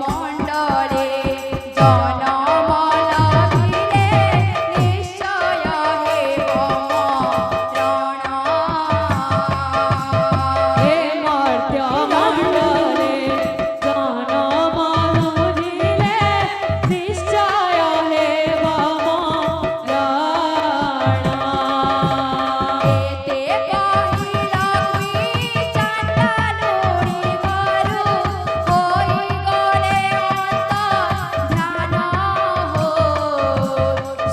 মণ্ডলে জনম লাগিলে নিশ্চয় হেব মরণ। হে মর্ত্য মণ্ডলে জনম লাগিলে নিশ্চয় হেব মরণ। এতে কহিল কি চাণ্ডালুরি গরু হই গলে অন্তর্ধান হো।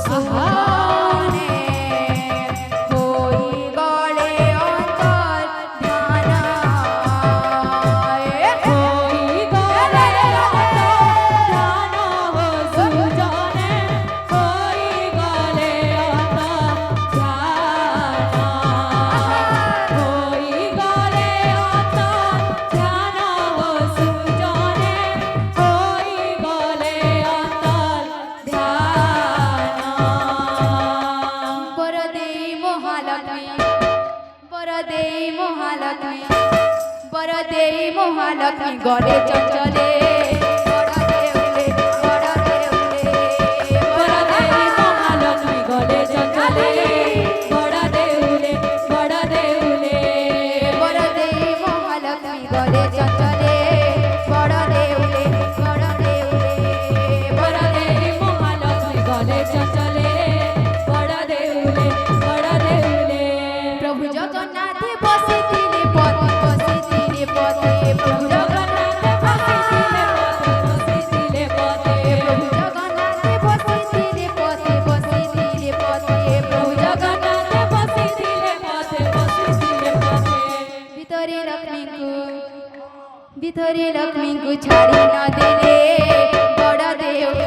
সুহানে হই গলে অন্তর্ধান। হই গলে অন্তর্ধান হো সুজনে, হই গলে অন্তর্ধান। হই গলে অন্তর্ধান হো সুজনে, হই গলে অন্তর্ধান। বরদেই মহালক্ষ্মী বরদেই মহালক্ষ্মী বরদেই মহালক্ষ্মী গলে চঞ্চলে বড়দেউলে বড়দেউলে বড়দেই মহালক্ষ্মী গলে চঞ্চলে, বড়দেউলে বড়দেউলে। বরদেই মহালক্ষ্মী গলে চঞ্চলে বড়দেউলে বড়দেউলে বড়দেই মহালক্ষ্মী গলে চঞ্চলে, বড়দেউলে বড়দেউলে। প্রভু জগন্নাথ বসিছিলে পথে বসিছিলে পথে প্রভু জগন্নাথ বসিছিলে পথে, বসিছিলে পথে। প্রভু জগন্নাথ বসিছিলে পথে বসিছিলে পথে প্রভু জগন্নাথ বসিছিলে পথে, বসিছিলে পথে। ভিতরে লক্ষ্মীଙ୍କୁ ଛାଡ଼ି ନ ଦେଲେ ବଡ଼ ଦେଉଳ